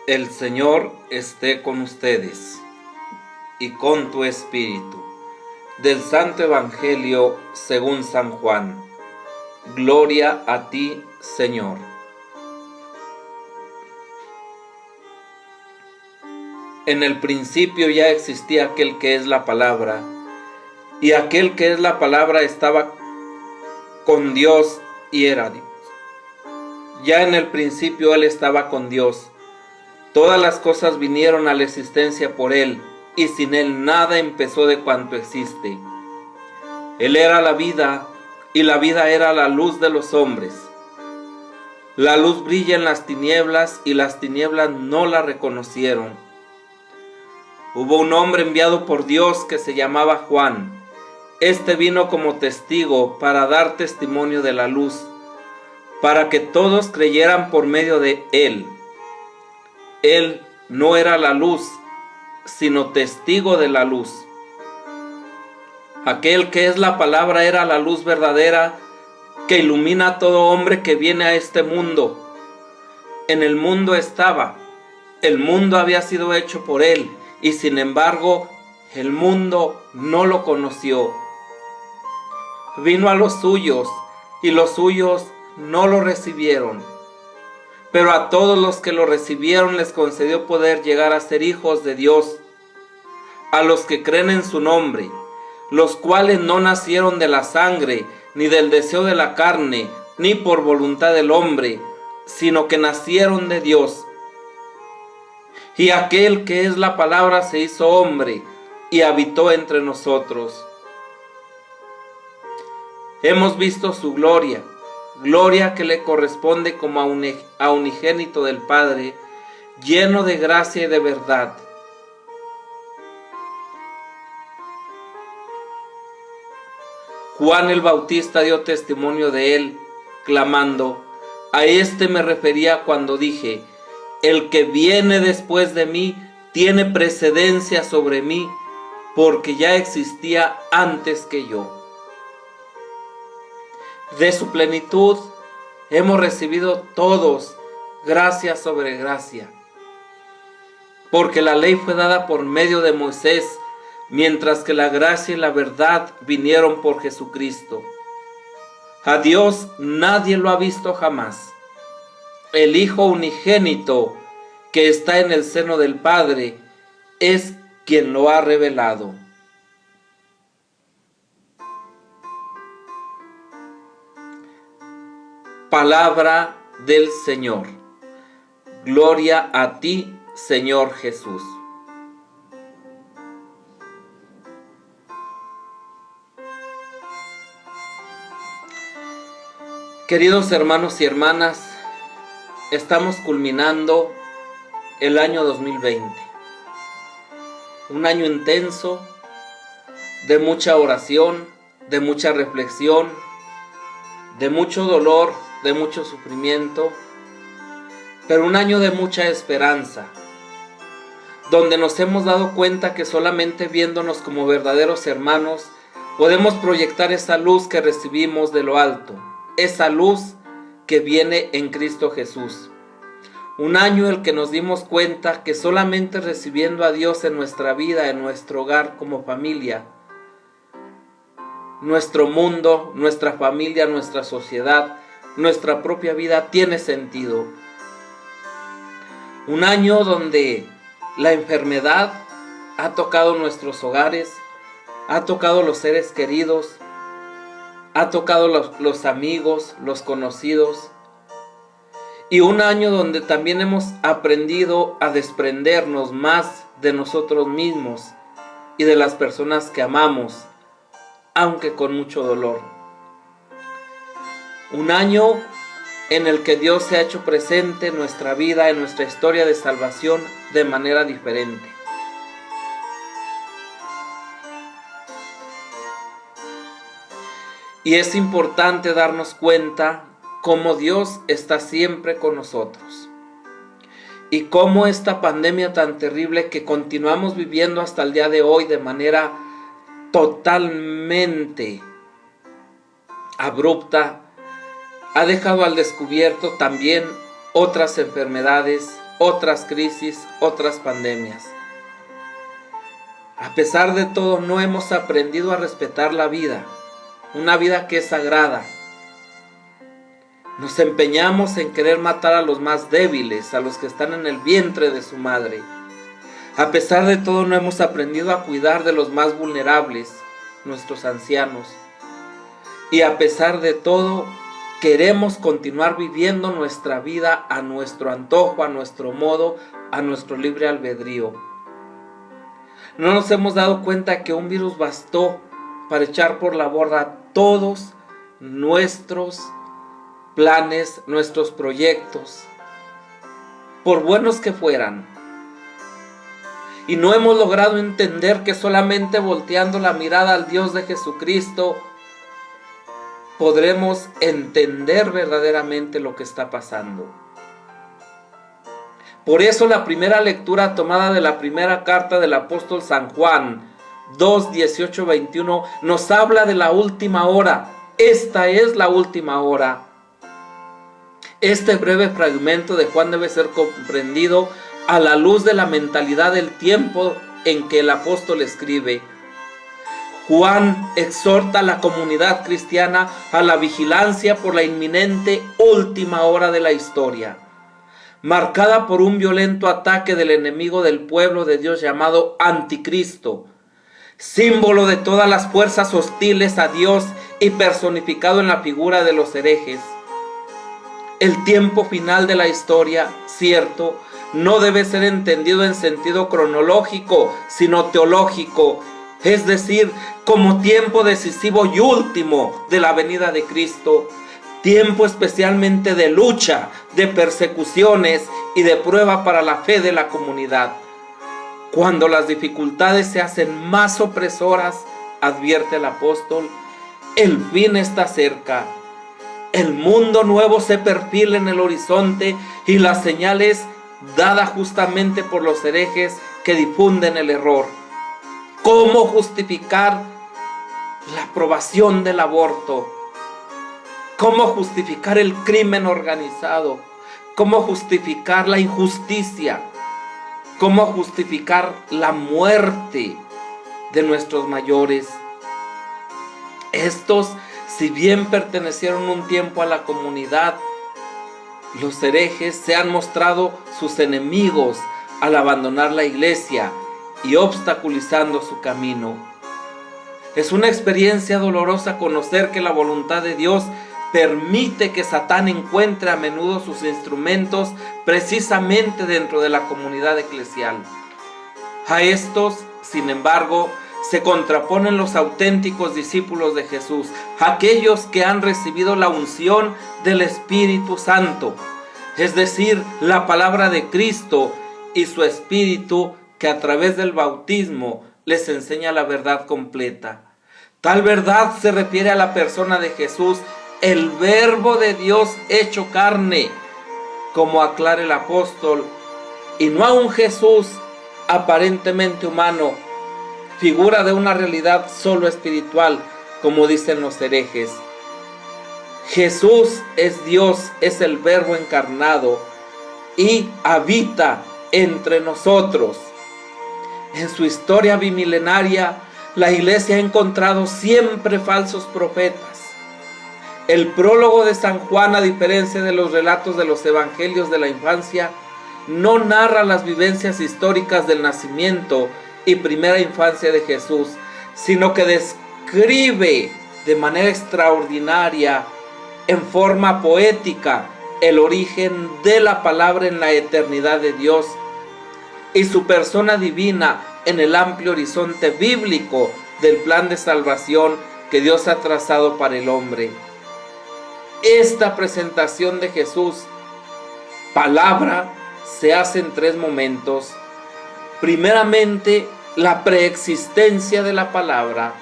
El Señor esté con ustedes y con tu espíritu. Del Santo Evangelio según San Juan. Gloria a ti, Señor. En el principio ya existía aquel que es la palabra, y aquel que es la palabra estaba con Dios y era Dios. Ya en el principio Él estaba con Dios. Todas las cosas vinieron a la existencia por Él, y sin Él nada empezó de cuanto existe. Él era la vida, y la vida era la luz de los hombres. La luz brilla en las tinieblas, y las tinieblas no la reconocieron. Hubo un hombre enviado por Dios que se llamaba Juan. Este vino como testigo para dar testimonio de la luz, para que todos creyeran por medio de él. Él no era la luz, sino testigo de la luz. Aquel que es la palabra era la luz verdadera que ilumina a todo hombre que viene a este mundo. En el mundo estaba, el mundo había sido hecho por él, y sin embargo el mundo no lo conoció. Vino a los suyos, y los suyos no lo recibieron. Pero a todos los que lo recibieron les concedió poder llegar a ser hijos de Dios, a los que creen en su nombre, los cuales no nacieron de la sangre, ni del deseo de la carne, ni por voluntad del hombre, sino que nacieron de Dios. Y aquel que es la palabra se hizo hombre y habitó entre nosotros. Hemos visto su gloria, gloria que le corresponde como a unigénito del Padre, lleno de gracia y de verdad. Juan el Bautista dio testimonio de él, clamando: a este me refería cuando dije: el que viene después de mí tiene precedencia sobre mí, porque ya existía antes que yo. De su plenitud hemos recibido todos gracia sobre gracia, porque la ley fue dada por medio de Moisés, mientras que la gracia y la verdad vinieron por Jesucristo. A Dios nadie lo ha visto jamás. El Hijo unigénito que está en el seno del Padre es quien lo ha revelado. Palabra del Señor. Gloria a ti, Señor Jesús. Queridos hermanos y hermanas, estamos culminando el año 2020. Un año intenso, de mucha oración, de mucha reflexión, de mucho dolor, de mucho sufrimiento, pero un año de mucha esperanza, donde nos hemos dado cuenta que solamente viéndonos como verdaderos hermanos podemos proyectar esa luz que recibimos de lo alto, esa luz que viene en Cristo Jesús. Un año en el que nos dimos cuenta que solamente recibiendo a Dios en nuestra vida, en nuestro hogar como familia, nuestro mundo, nuestra familia, nuestra sociedad, nuestra propia vida tiene sentido. Un año donde la enfermedad ha tocado nuestros hogares, ha tocado los seres queridos, ha tocado los amigos, los conocidos. Y un año donde también hemos aprendido a desprendernos más de nosotros mismos y de las personas que amamos, aunque con mucho dolor. Un año en el que Dios se ha hecho presente en nuestra vida, en nuestra historia de salvación de manera diferente. Y es importante darnos cuenta cómo Dios está siempre con nosotros. Y cómo esta pandemia tan terrible que continuamos viviendo hasta el día de hoy de manera totalmente abrupta, ha dejado al descubierto también otras enfermedades, otras crisis, otras pandemias. A pesar de todo, no hemos aprendido a respetar la vida, una vida que es sagrada. Nos empeñamos en querer matar a los más débiles, a los que están en el vientre de su madre. A pesar de todo, no hemos aprendido a cuidar de los más vulnerables, nuestros ancianos. Y a pesar de todo, queremos continuar viviendo nuestra vida a nuestro antojo, a nuestro modo, a nuestro libre albedrío. No nos hemos dado cuenta que un virus bastó para echar por la borda todos nuestros planes, nuestros proyectos, por buenos que fueran. Y no hemos logrado entender que solamente volteando la mirada al Dios de Jesucristo podremos entender verdaderamente lo que está pasando. Por eso la primera lectura tomada de la primera carta del apóstol San Juan 2, 18, 21 nos habla de la última hora. Esta es la última hora. Este breve fragmento de Juan debe ser comprendido a la luz de la mentalidad del tiempo en que el apóstol escribe. Juan exhorta a la comunidad cristiana a la vigilancia por la inminente última hora de la historia, marcada por un violento ataque del enemigo del pueblo de Dios llamado Anticristo, símbolo de todas las fuerzas hostiles a Dios y personificado en la figura de los herejes. El tiempo final de la historia, cierto, no debe ser entendido en sentido cronológico, sino teológico, es decir, como tiempo decisivo y último de la venida de Cristo, tiempo especialmente de lucha, de persecuciones y de prueba para la fe de la comunidad. Cuando las dificultades se hacen más opresoras, advierte el apóstol, el fin está cerca. El mundo nuevo se perfila en el horizonte y las señales dadas justamente por los herejes que difunden el error. ¿Cómo justificar la aprobación del aborto? ¿Cómo justificar el crimen organizado? ¿Cómo justificar la injusticia? ¿Cómo justificar la muerte de nuestros mayores? Estos, si bien pertenecieron un tiempo a la comunidad, los herejes se han mostrado sus enemigos al abandonar la iglesia y obstaculizando su camino. Es una experiencia dolorosa conocer que la voluntad de Dios permite que Satán encuentre a menudo sus instrumentos precisamente dentro de la comunidad eclesial. A estos, sin embargo, se contraponen los auténticos discípulos de Jesús, aquellos que han recibido la unción del Espíritu Santo, es decir, la palabra de Cristo y su Espíritu que a través del bautismo les enseña la verdad completa. Tal verdad se refiere a la persona de Jesús, el Verbo de Dios hecho carne, como aclara el apóstol, y no a un Jesús aparentemente humano, figura de una realidad solo espiritual, como dicen los herejes. Jesús es Dios, es el Verbo encarnado y habita entre nosotros. En su historia bimilenaria, la iglesia ha encontrado siempre falsos profetas. El prólogo de San Juan, a diferencia de los relatos de los evangelios de la infancia, no narra las vivencias históricas del nacimiento y primera infancia de Jesús, sino que describe de manera extraordinaria, en forma poética, el origen de la palabra en la eternidad de Dios y su persona divina en el amplio horizonte bíblico del plan de salvación que Dios ha trazado para el hombre. Esta presentación de Jesús, palabra, se hace en tres momentos. Primeramente, la preexistencia de la palabra,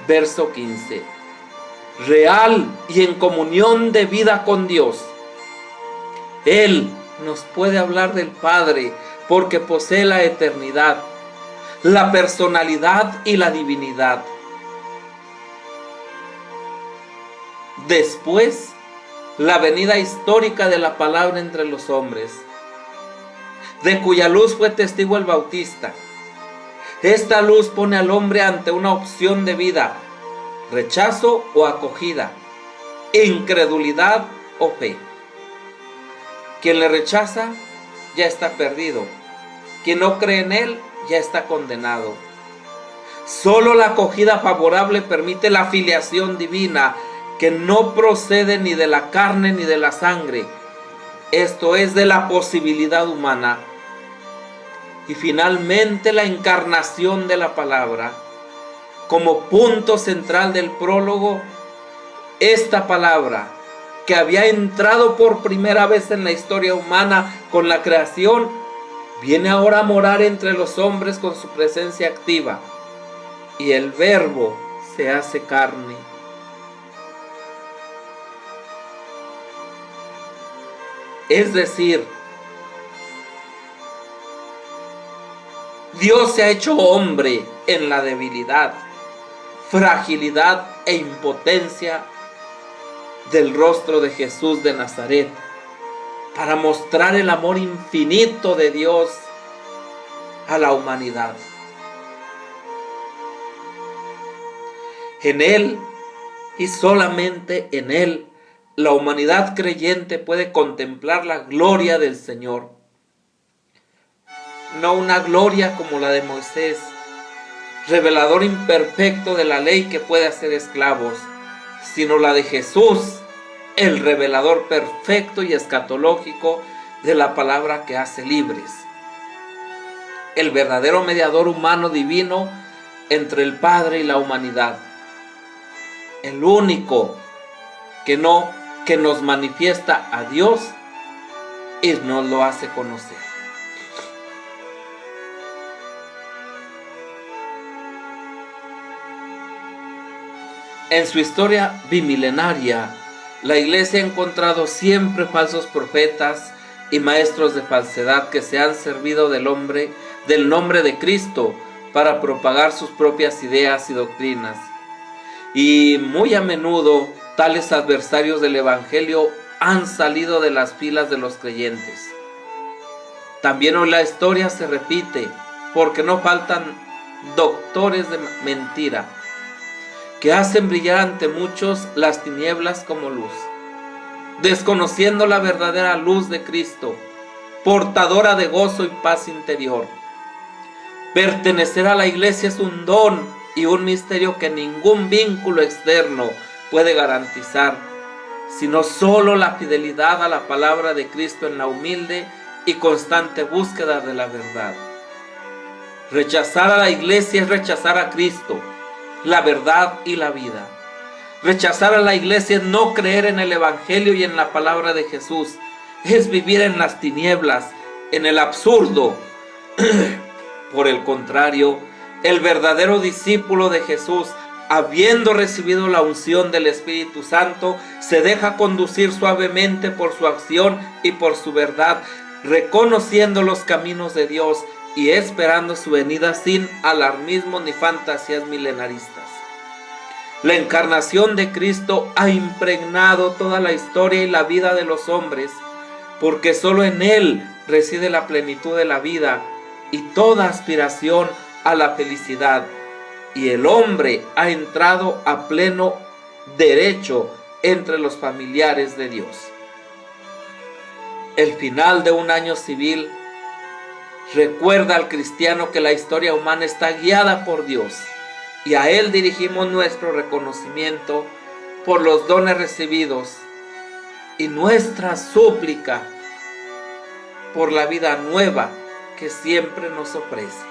verso 15. Real y en comunión de vida con Dios. Él nos puede hablar del Padre porque posee la eternidad, la personalidad y la divinidad. Después, la venida histórica de la palabra entre los hombres. de cuya luz fue testigo el Bautista. Esta luz pone al hombre ante una opción de vida: rechazo o acogida, incredulidad o fe. Quien le rechaza ya está perdido. Quien no cree en él ya está condenado. Solo la acogida favorable permite la filiación divina, que no procede ni de la carne ni de la sangre, esto es, de la posibilidad humana. Y finalmente la encarnación de la palabra. Como punto central del prólogo, esta palabra, que había entrado por primera vez en la historia humana con la creación, viene ahora a morar entre los hombres con su presencia activa, y el Verbo se hace carne. Es decir, Dios se ha hecho hombre en la debilidad, fragilidad e impotencia del rostro de Jesús de Nazaret, para mostrar el amor infinito de Dios a la humanidad. En Él, y solamente en Él, la humanidad creyente puede contemplar la gloria del Señor. No una gloria como la de Moisés, revelador imperfecto de la ley que puede hacer esclavos, sino la de Jesús, el revelador perfecto y escatológico de la palabra que hace libres. El verdadero mediador humano divino entre el Padre y la humanidad. El único que nos manifiesta a Dios y nos lo hace conocer. En su historia bimilenaria, la Iglesia ha encontrado siempre falsos profetas y maestros de falsedad que se han servido del nombre de Cristo para propagar sus propias ideas y doctrinas. Y muy a menudo tales adversarios del Evangelio han salido de las filas de los creyentes. También hoy la historia se repite, porque no faltan doctores de mentira que hacen brillar ante muchos las tinieblas como luz, desconociendo la verdadera luz de Cristo, portadora de gozo y paz interior. Pertenecer a la Iglesia es un don y un misterio que ningún vínculo externo puede garantizar, sino solo la fidelidad a la palabra de Cristo en la humilde y constante búsqueda de la verdad. Rechazar a la Iglesia es rechazar a Cristo, la verdad y la vida. Rechazar a la Iglesia es no creer en el Evangelio y en la palabra de Jesús. Es vivir en las tinieblas, en el absurdo. Por el contrario, el verdadero discípulo de Jesús, habiendo recibido la unción del Espíritu Santo, se deja conducir suavemente por su acción y por su verdad, reconociendo los caminos de Dios y esperando su venida sin alarmismo ni fantasías milenaristas. La encarnación de Cristo ha impregnado toda la historia y la vida de los hombres, porque solo en Él reside la plenitud de la vida y toda aspiración a la felicidad, y el hombre ha entrado a pleno derecho entre los familiares de Dios. El final de un año civil recuerda al cristiano que la historia humana está guiada por Dios, y a Él dirigimos nuestro reconocimiento por los dones recibidos y nuestra súplica por la vida nueva que siempre nos ofrece.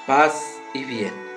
Paz y bien.